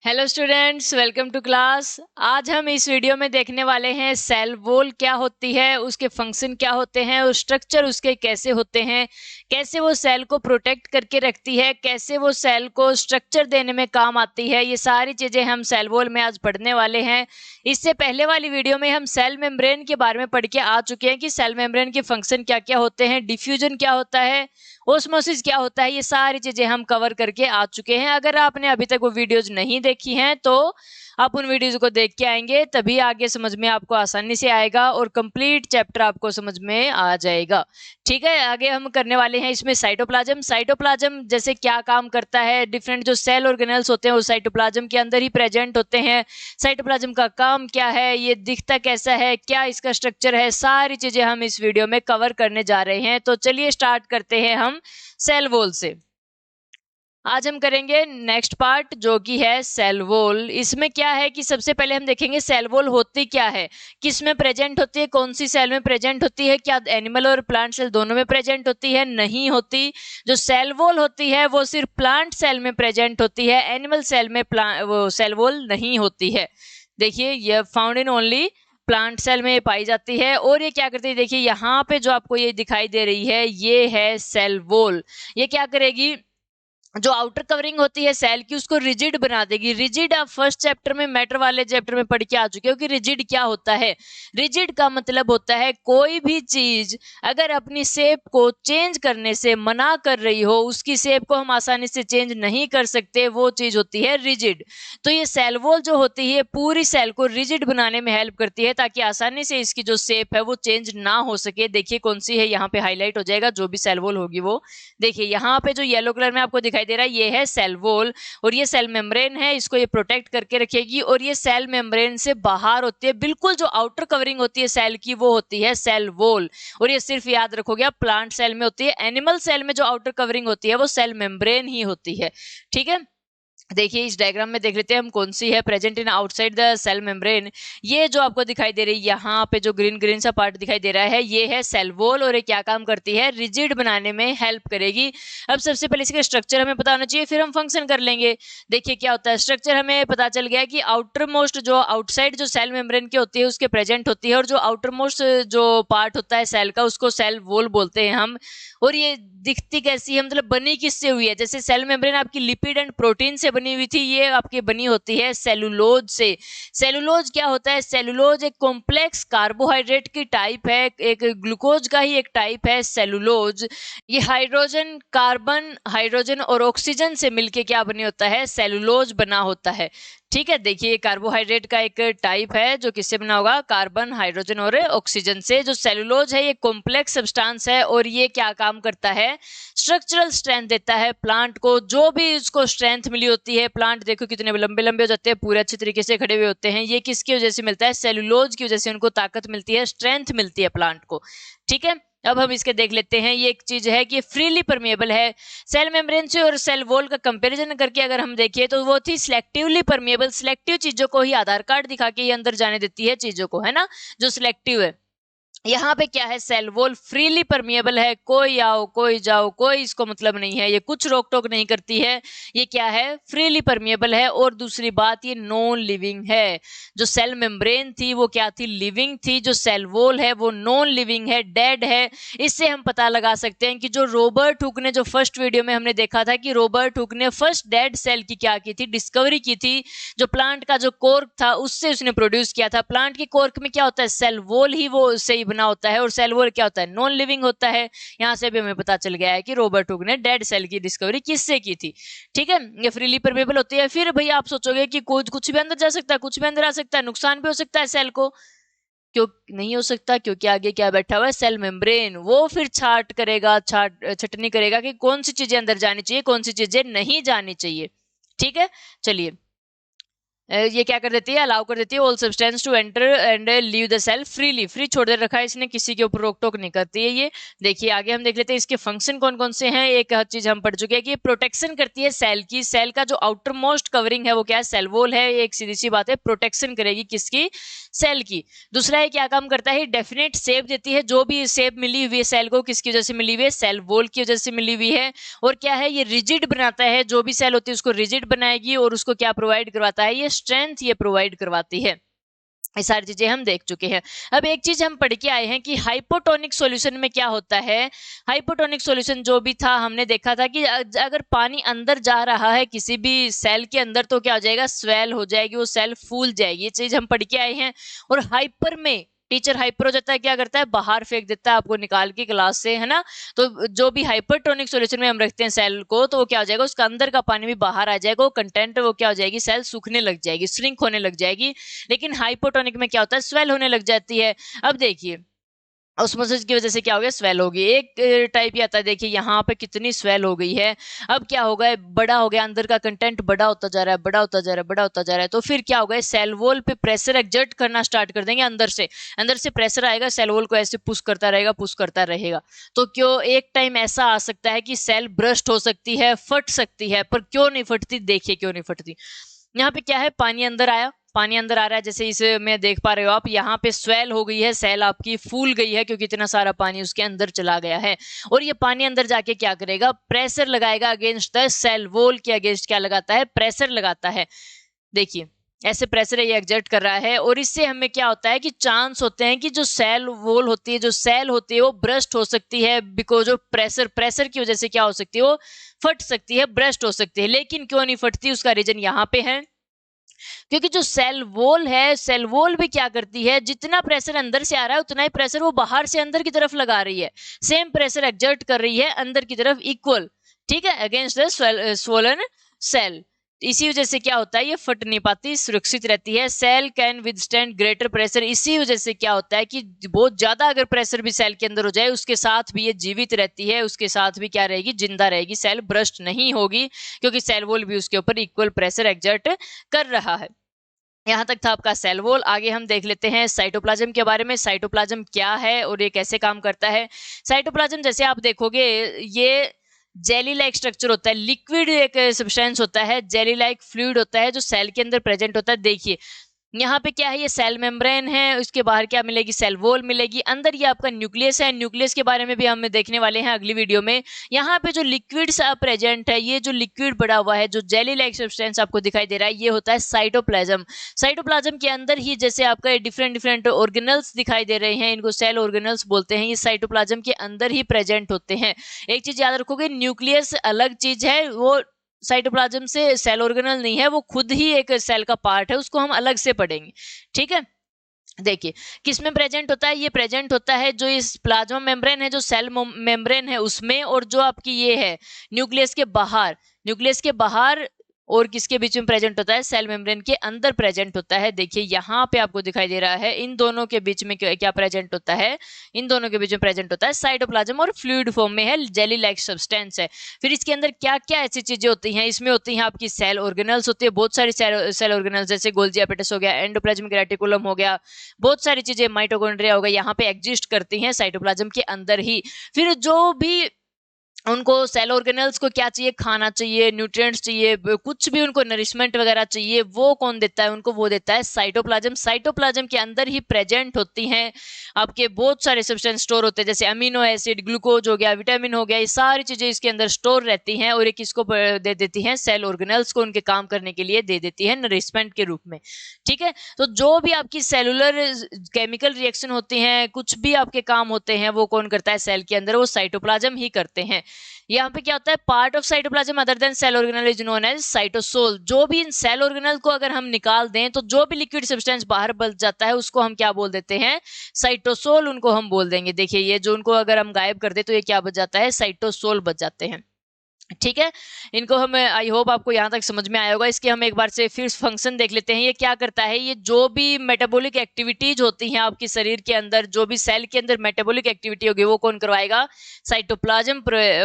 Hello students, welcome to class. आज हम इस वीडियो में देखने वाले हैं सेल वॉल क्या होती है, उसके फंक्शन क्या होते हैं और स्ट्रक्चर उसके कैसे होते हैं, कैसे वो सेल को प्रोटेक्ट करके रखती है, कैसे वो सेल को स्ट्रक्चर देने में काम आती है। ये सारी चीजें हम सेल वॉल में आज पढ़ने वाले हैं। इससे पहले वाली वीडियो में हम सेल मेम्ब्रेन के बारे में पढ़ के आ चुके हैं कि सेल मेम्ब्रेन के फंक्शन क्या क्या होते हैं, डिफ्यूजन क्या होता है, ओस्मोसिस क्या होता है। ये सारी चीजें हम कवर करके आ चुके हैं। अगर आपने अभी तक वो वीडियोज नहीं देखी हैं तो आप उन वीडियोज को देख के आएंगे, तभी आगे समझ में आपको आसानी से आएगा और कंप्लीट चैप्टर आपको समझ में आ जाएगा। ठीक है, आगे हम करने वाले हैं इसमें साइटोप्लाज्म। साइटोप्लाज्म जैसे क्या काम करता है, डिफरेंट जो सेल ऑर्गेनेल्स होते हैं वो साइटोप्लाज्म के अंदर ही प्रेजेंट होते हैं। साइटोप्लाज्म का काम क्या है, ये दिखता कैसा है, क्या इसका स्ट्रक्चर है, सारी चीजें हम इस वीडियो में कवर करने जा रहे हैं। तो चलिए स्टार्ट करते हैं हम सेल वॉल से। आज हम करेंगे नेक्स्ट पार्ट जो कि है सेल वॉल। इसमें क्या है कि सबसे पहले हम देखेंगे सेल वॉल होती क्या है, किस में प्रेजेंट होती है, कौन सी सेल में प्रेजेंट होती है, क्या एनिमल और प्लांट सेल दोनों में प्रेजेंट होती है, नहीं होती। जो सेल वॉल होती है वो सिर्फ प्लांट सेल में प्रेजेंट होती है, एनिमल सेल में वो सेल वॉल नहीं होती है। देखिए, ये found in only plant cell में पाई जाती है। और ये क्या करती है, देखिए यहाँ पे जो आपको ये दिखाई दे रही है ये है सेल वॉल। ये क्या करेगी, जो आउटर कवरिंग होती है सेल की उसको रिजिड बना देगी। रिजिड आप फर्स्ट चैप्टर में, मैटर वाले चैप्टर में पढ़ के आ चुके हो कि रिजिड क्या होता है। रिजिड का मतलब होता है कोई भी चीज अगर अपनी शेप को चेंज करने से मना कर रही हो, उसकी शेप को हम आसानी से चेंज नहीं कर सकते, वो चीज होती है रिजिड। तो ये सेल वॉल जो होती है पूरी सेल को रिजिड बनाने में हेल्प करती है ताकि आसानी से इसकी जो शेप है वो चेंज ना हो सके। देखिए कौन सी है, यहाँ पे हाईलाइट हो जाएगा जो भी सेल वॉल होगी वो। देखिए यहाँ पे जो येलो कलर में आपको दिखाई दे रहा है ये है सेल वॉल और ये सेल मेम्ब्रेन है, इसको ये प्रोटेक्ट करके रखेगी। और ये सेल मेम्ब्रेन से बाहर होती है, बिल्कुल जो आउटर कवरिंग होती है सेल की वो होती है सेल वॉल। और ये सिर्फ याद रखोगे आप प्लांट सेल में होती है। एनिमल सेल में जो आउटर कवरिंग होती है वो सेल मेम्ब्रेन ही होती है। ठीक है, देखिए इस डायग्राम में देख लेते हैं हम कौन सी है present in outside the cell membrane. ये जो आपको दिखाई दे रही है यहाँ पे जो ग्रीन ग्रीन सा पार्ट दिखाई दे रहा है ये है सेल वॉल और ये क्या काम करती है, रिजिड बनाने में हेल्प करेगी। अब सबसे पहले इसका स्ट्रक्चर हमें पता होना चाहिए, फिर हम फंक्शन कर लेंगे। देखिए क्या होता है, स्ट्रक्चर हमें पता चल गया कि आउटर मोस्ट जो आउटसाइड जो सेल मेम्ब्रेन की होती है उसके प्रेजेंट होती है, और जो आउटर मोस्ट जो पार्ट होता है सेल का उसको सेल वॉल बोलते हैं हम। और ये दिखती कैसी है, मतलब बनी किससे हुई है, जैसे सेल मेम्ब्रेन आपकी लिपिड एंड प्रोटीन से बनी हुई थी, ये आपकी बनी होती है सेलुलोज से। सेलुलोज क्या होता है, सेलुलोज एक कॉम्प्लेक्स कार्बोहाइड्रेट की टाइप है, एक ग्लूकोज का ही एक टाइप है सेलुलोज। ये हाइड्रोजन, कार्बन, हाइड्रोजन और ऑक्सीजन से मिलके क्या बनी होता है, सेलुलोज बना होता है। ठीक है, देखिए कार्बोहाइड्रेट का एक टाइप है जो किससे बना होगा, कार्बन, हाइड्रोजन और ऑक्सीजन से। जो सेलुलोज है ये कॉम्प्लेक्स सब्सटेंस है और ये क्या काम करता है, स्ट्रक्चरल स्ट्रेंथ देता है प्लांट को। जो भी उसको स्ट्रेंथ मिली होती है, प्लांट देखो कितने लंबे लंबे हो जाते हैं, पूरे अच्छे तरीके से खड़े हुए होते हैं, ये किसकी वजह से मिलता है, सेलुलोज की वजह से उनको ताकत मिलती है, स्ट्रेंथ मिलती है प्लांट को। ठीक है, अब हम इसके देख लेते हैं। ये एक चीज है कि फ्रीली परमेबल है। सेल मेम्ब्रेन से और सेल वॉल का कंपैरिजन करके अगर हम देखें तो वो थी सिलेक्टिवली परमेबल। सिलेक्टिव चीजों को ही आधार कार्ड दिखा के ये अंदर जाने देती है चीजों को, है ना, जो सिलेक्टिव है। यहाँ पे क्या है, सेल वॉल फ्रीली परमिएबल है, कोई आओ कोई जाओ, कोई इसको मतलब नहीं है, ये कुछ रोक टोक नहीं करती है। ये क्या है, फ्रीली परमिएबल है। और दूसरी बात ये नॉन लिविंग है। जो सेल मेम्ब्रेन थी वो क्या थी, लिविंग थी। जो सेल वॉल है वो नॉन लिविंग है, डेड है। इससे हम पता लगा सकते हैं कि जो रॉबर्ट हुक ने, जो फर्स्ट वीडियो में हमने देखा था कि रॉबर्ट हुक ने फर्स्ट डेड सेल की क्या की थी, डिस्कवरी की थी। जो प्लांट का जो कोर्क था उससे उसने प्रोड्यूस किया था। प्लांट के कोर्क में क्या होता है, सेल वॉल ही वो उससे ही बना होता है, और सेल वॉल क्या होता है, नॉन लिविंग होता है। यहाँ से भी हमें पता चल गया है कि रॉबर्ट हुक ने डेड सेल की डिस्कवरी किससे की थी। ठीक है, ये फ्रीली परमेबल होती है। फिर भैया आप सोचोगे कि कुछ भी अंदर जा सकता है, कुछ भी अंदर आ सकता है, नुकसान भी हो सकता है सेल को। क्यों नहीं हो सकता, क्योंकि आगे क्या बैठा हुआ है, सेल मेम्ब्रेन। वो फिर छटनी करेगा कि कौन सी चीजें अंदर जानी चाहिए, कौन सी चीजें नहीं जानी चाहिए। ठीक है, चलिए ये क्या कर देती है, अलाउ कर देती है all substance to enter and leave the cell freely, free छोड़ दे रखा है इसने, किसी के ऊपर रोक टोक नहीं करती है ये। देखिए आगे हम देख लेते हैं इसके फंक्शन कौन कौन से हैं। एक चीज हम पढ़ चुके हैं कि प्रोटेक्शन करती है सेल की, सेल का जो आउटर मोस्ट कवरिंग है वो क्या है, सेल वॉल है, एक सीधी सी बात है, प्रोटेक्शन करेगी किसकी, सेल की। दूसरा है क्या काम करता है, डेफिनेट शेप देती है, जो भी शेप मिली हुई है सेल को किसकी वजह से मिली हुई है, सेल वॉल की वजह से मिली हुई है। और क्या है, ये रिजिड बनाता है, जो भी सेल होती है उसको रिजिड बनाएगी, और उसको क्या प्रोवाइड करवाता है, ये स्ट्रेंथ ये प्रोवाइड करवाती है। ये सारी चीजें हम देख चुके हैं। अब एक चीज हम पढ़ के आए हैं कि हाइपोटोनिक सॉल्यूशन में क्या होता है। हाइपोटोनिक सॉल्यूशन जो भी था हमने देखा था कि अगर पानी अंदर जा रहा है किसी भी सेल के अंदर तो क्या हो जाएगा, स्वेल हो जाएगी, वो सेल फूल जाएगी। ये चीज हम पढ़ के आए हैं। और हाइपर में टीचर हाइपर हो जाता है, क्या करता है, बाहर फेंक देता है आपको निकाल के क्लास से, है ना। तो जो भी हाइपरटोनिक सॉल्यूशन में हम रखते हैं सेल को, तो वो क्या हो जाएगा, उसका अंदर का पानी भी बाहर आ जाएगा, वो कंटेंट वो क्या हो जाएगी, सेल सूखने लग जाएगी, श्रिंक होने लग जाएगी। लेकिन हाइपोटोनिक में क्या होता है, स्वेल होने लग जाती है। अब देखिए ऑस्मोसिस की वजह से क्या हो गया, स्वेल होगी। एक टाइप ये आता है, देखिए यहाँ पे कितनी स्वेल हो गई है। अब क्या हो गया, बड़ा हो गया, अंदर का कंटेंट बड़ा होता जा रहा है, बड़ा होता जा रहा है, बड़ा होता जा रहा है। तो फिर क्या होगा, सेल वॉल पे प्रेशर एक्सर्ट करना स्टार्ट कर देंगे, अंदर से प्रेशर आएगा, सेल वॉल को ऐसे पुश करता रहेगा, पुश करता रहेगा। तो क्यों एक टाइम ऐसा आ सकता है कि सेल ब्रस्ट हो सकती है, फट सकती है। पर क्यों नहीं फटती, देखिए क्यों नहीं फटती। यहाँ पे क्या है, पानी अंदर आया, पानी अंदर आ रहा है, जैसे इसे में देख पा रहे हो आप, यहाँ पे स्वेल हो गई है, सेल आपकी फूल गई है, क्योंकि इतना सारा पानी उसके अंदर चला गया है। और ये पानी अंदर जाके क्या करेगा, प्रेशर लगाएगा अगेंस्ट द सेल वॉल के अगेंस्ट, क्या लगाता है, प्रेशर लगाता है। देखिए ऐसे प्रेशर ये एक्सर्ट कर रहा है, और इससे हमें क्या होता है कि चांस होते हैं कि जो सेल वॉल होती है, जो सेल होती है, वो ब्रस्ट हो सकती है, बिकॉज ऑफ प्रेशर की वजह से क्या हो सकती है, वो फट सकती है, ब्रस्ट हो सकती है। लेकिन क्यों नहीं फटती, उसका रीजन यहाँ पे है, क्योंकि जो सेल वॉल है, सेल वॉल भी क्या करती है, जितना प्रेशर अंदर से आ रहा है उतना ही प्रेशर वो बाहर से अंदर की तरफ लगा रही है, सेम प्रेशर एक्सर्ट कर रही है अंदर की तरफ इक्वल, ठीक है, अगेंस्ट द स्वोलन सेल। इसी वजह से क्या होता है, ये फट नहीं पाती, सुरक्षित रहती है। Cell can withstand greater pressure, इसी वजह से क्या होता है कि बहुत ज्यादा अगर प्रेशर भी सेल के अंदर हो जाए, उसके साथ भी ये जीवित रहती है, उसके साथ भी क्या रहेगी, जिंदा रहेगी, सेल ब्रस्ट नहीं होगी, क्योंकि सेल वॉल भी उसके ऊपर इक्वल प्रेशर एक्सर्ट कर रहा है। यहाँ तक था आपका सेल वॉल। आगे हम देख लेते हैं साइटोप्लाज्म के बारे में। साइटोप्लाज्म क्या है और ये कैसे काम करता है। साइटोप्लाज्म जैसे आप देखोगे, ये जेली लाइक स्ट्रक्चर होता है, लिक्विड एक सब्सटेंस होता है, जेली लाइक फ्लूइड होता है, जो सेल के अंदर प्रेजेंट होता है। देखिए यहाँ पे क्या है, ये सेल मेम्ब्रेन है, उसके बाहर क्या मिलेगी, सेल वॉल मिलेगी, अंदर ये आपका न्यूक्लियस है। न्यूक्लियस के बारे में भी हम देखने वाले हैं अगली वीडियो में। यहाँ पे जो लिक्विड प्रेजेंट है, ये जो लिक्विड बड़ा हुआ है, जो जेली लाइक सब्सटेंस आपको दिखाई दे रहा है, ये होता है साइटोप्लाज्म। साइटोप्लाज्म के अंदर ही जैसे आपका डिफरेंट डिफरेंट ऑर्गेनल्स दिखाई दे रहे हैं, इनको सेल ऑर्गेनल्स बोलते हैं, ये साइटोप्लाज्म के अंदर ही प्रेजेंट होते हैं। एक चीज याद रखोगे, न्यूक्लियस अलग चीज है, वो साइटोप्लाज्म से सेल ऑर्गेनल नहीं है, वो खुद ही एक सेल का पार्ट है, उसको हम अलग से पढ़ेंगे, ठीक है। देखिए किस में प्रेजेंट होता है, ये प्रेजेंट होता है जो इस प्लाज्मा मेम्ब्रेन है, जो सेल मेम्ब्रेन है उसमें, और जो आपकी ये है न्यूक्लियस के बाहर, न्यूक्लियस के बाहर और किसके बीच में प्रेजेंट होता है, सेल मेम्ब्रेन के अंदर प्रेजेंट होता है। देखिए यहाँ पे आपको दिखाई दे रहा है, इन दोनों के बीच में क्या प्रेजेंट होता है, इन दोनों के बीच में प्रेजेंट होता है साइटोप्लाज्म, और फ्लूइड फॉर्म में है, जेली लाइक सब्सटेंस है। फिर इसके अंदर क्या क्या ऐसी चीजें होती हैं, इसमें होती हैं आपकी सेल ऑर्गेनल्स होती है, बहुत सारी सेल ऑर्गेनल्स, जैसे गोल्जी एपिटस हो गया, एंडोप्लाज्मिक रेटिकुलम हो गया, बहुत सारी चीजें, माइटोकॉन्ड्रिया हो गया, यहाँ पे एग्जिस्ट करती हैं साइटोप्लाज्म के अंदर ही। फिर जो भी उनको सेल ऑर्गेनल्स को क्या चाहिए, खाना चाहिए, न्यूट्रिएंट्स चाहिए, कुछ भी उनको नरिशमेंट वगैरह चाहिए, वो कौन देता है उनको, वो देता है साइटोप्लाज्म। साइटोप्लाज्म के अंदर ही प्रेजेंट होती हैं आपके बहुत सारे सब्सटेंस स्टोर होते हैं, जैसे अमीनो एसिड, ग्लूकोज हो गया, विटामिन हो गया, ये सारी चीजें इसके अंदर स्टोर रहती हैं, और ये किसको दे देती हैं, सेल ऑर्गेनल्स को उनके काम करने के लिए दे देती है नरिशमेंट के रूप में, ठीक है। तो जो भी आपकी सेलुलर केमिकल रिएक्शन होती हैं, कुछ भी आपके काम होते हैं, वो कौन करता है सेल के अंदर, वो साइटोप्लाज्म ही करते हैं। यहाँ पे क्या होता है, part of cytoplasm other than cell organelle is known as cytosol. जो भी इन सेल ऑर्गेनल को अगर हम निकाल दें, तो जो भी लिक्विड सब्सटेंस बाहर बच जाता है, उसको हम क्या बोल देते हैं, साइटोसोल, उनको हम बोल देंगे। देखिए ये जो उनको अगर हम गायब कर दे, तो ये क्या बच जाता है, साइटोसोल बच जाते हैं, ठीक है, इनको हम आई होप आपको यहाँ तक समझ में आया होगा। इसके हम एक बार से फिर फंक्शन देख लेते हैं। ये क्या करता है, ये जो भी मेटाबॉलिक एक्टिविटीज होती हैं आपके शरीर के अंदर, जो भी सेल के अंदर मेटाबॉलिक एक्टिविटी होगी वो कौन करवाएगा, साइटोप्लाज्म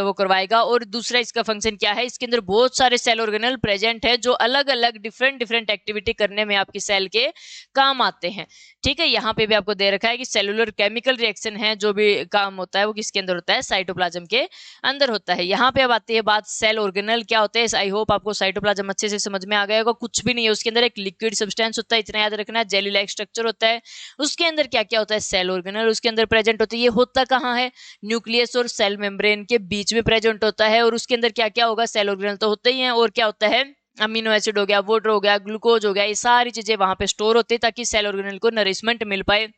वो करवाएगा। और दूसरा इसका फंक्शन क्या है, इसके अंदर बहुत सारे सेल ऑर्गेनल प्रेजेंट है जो अलग अलग डिफरेंट एक्टिविटी करने में आपकी सेल के काम आते हैं। ठीक है, यहाँ पे भी आपको दे रखा है कि सेलुलर केमिकल रिएक्शन है, जो भी काम होता है वो किसके अंदर होता है, साइटोप्लाज्म के अंदर होता है। यहाँ पे अब आती है बात सेल ऑर्गेनल क्या होते हैं। आई होप आपको साइटोप्लाज्म अच्छे से समझ में आ गया होगा। कुछ भी नहीं है उसके अंदर, एक लिक्विड सब्सटेंस होता है, इतना याद रखना है, जेली लाइक स्ट्रक्चर होता है। उसके अंदर क्या क्या होता है, सेल ऑर्गेनल उसके अंदर प्रेजेंट होती है। ये होता कहाँ है, न्यूक्लियस और सेल मेम्ब्रेन के बीच में प्रेजेंट होता है। और उसके अंदर क्या क्या होगा, सेल ऑर्गेनल तो होते ही हैं, और क्या होता है, अमीनो एसिड हो गया, वाटर हो गया, ग्लूकोज हो गया, ये सारी चीजें वहां पे स्टोर होती है ताकि सेल ऑर्गेनल को नरिशमेंट मिल पाए।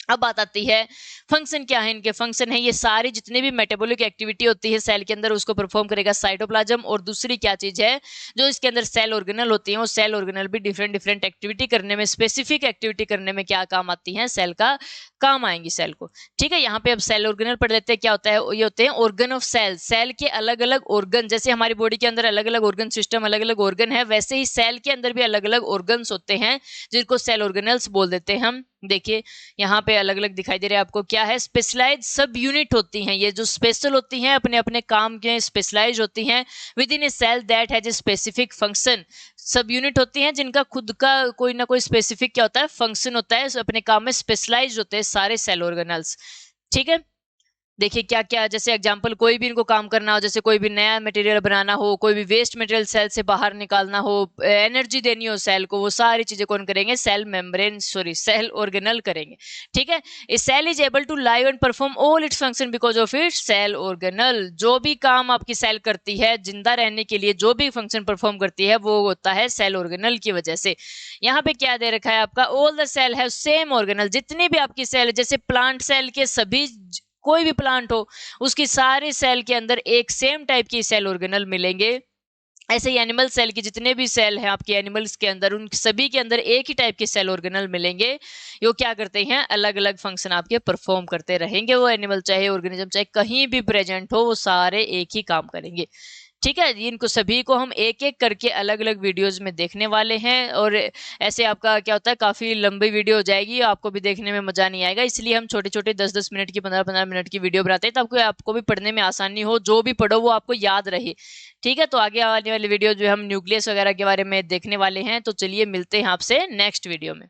अब बात आती है फंक्शन क्या है, इनके फंक्शन है ये सारी जितनी भी मेटाबॉलिक एक्टिविटी होती है सेल के अंदर उसको परफॉर्म करेगा साइटोप्लाज्म। और दूसरी क्या चीज है, जो इसके अंदर सेल ऑर्गेनल होती है, वो सेल ऑर्गेनल भी डिफरेंट एक्टिविटी करने में, स्पेसिफिक एक्टिविटी करने में क्या काम आती है, सेल का काम आएंगी सेल को। ठीक है, यहाँ पे अब सेल ऑर्गेनल पढ़ लेते हैं। क्या होता है, ये होते हैं ऑर्गन ऑफ सेल। सेल के अलग अलग ऑर्गन, जैसे हमारी बॉडी के अंदर अलग अलग ऑर्गन सिस्टम, अलग अलग ऑर्गन है, वैसे ही सेल के अंदर भी अलग अलग ऑर्गन्स होते हैं जिनको सेल ऑर्गेनल्स बोल देते हैं हम। देखिए यहाँ पे अलग अलग दिखाई दे रहा है आपको, क्या है, स्पेशलाइज सब यूनिट होती हैं। ये जो स्पेशल होती हैं, अपने अपने काम के स्पेशलाइज होती हैं within a cell that has a specific function. Subunit होती हैं जिनका खुद का कोई ना कोई स्पेसिफिक क्या होता है, फंक्शन होता है, अपने काम में स्पेशलाइज होते हैं सारे सेल ऑर्गेनल्स। ठीक है, देखिए क्या क्या, जैसे एग्जांपल कोई भी इनको काम करना हो, जैसे कोई भी नया मटेरियल बनाना हो, कोई भी वेस्ट मटेरियल सेल से बाहर निकालना हो, एनर्जी देनी हो सेल को, वो सारी चीजें कौन करेंगे, सेल मेम्ब्रेन सेल ऑर्गेनल करेंगे। ठीक है, a cell is able to live and perform all its function because of its cell organelle. जो भी काम आपकी सेल करती है, जिंदा रहने के लिए जो भी फंक्शन परफॉर्म करती है, वो होता है सेल ऑर्गेनल की वजह से। यहाँ पे क्या दे रखा है आपका, all the cell have same organelle. जितनी भी आपकी सेल, जैसे प्लांट सेल के सभी, कोई भी प्लांट हो उसकी सारे सेल के अंदर एक सेम टाइप की सेल ऑर्गेनल मिलेंगे। ऐसे ही एनिमल सेल की जितने भी सेल हैं आपके एनिमल्स के अंदर, उन सभी के अंदर एक ही टाइप के सेल ऑर्गेनल मिलेंगे। वो क्या करते हैं, अलग अलग फंक्शन आपके परफॉर्म करते रहेंगे। वो एनिमल चाहे ऑर्गेनिज्म चाहे कहीं भी प्रेजेंट हो, वो सारे एक ही काम करेंगे। ठीक है, इनको सभी को हम एक एक करके अलग अलग वीडियोस में देखने वाले हैं। और ऐसे आपका क्या होता है, काफी लंबी वीडियो हो जाएगी, आपको भी देखने में मजा नहीं आएगा। इसलिए हम छोटे छोटे 10-10 मिनट की, 15-15 मिनट की वीडियो बनाते हैं ताकि आपको भी पढ़ने में आसानी हो, जो भी पढ़ो वो आपको याद रहे। ठीक है, तो आगे आने वाली वीडियो जो हम न्यूक्लियस वगैरह के बारे में देखने वाले हैं। तो चलिए मिलते हैं आपसे नेक्स्ट वीडियो में।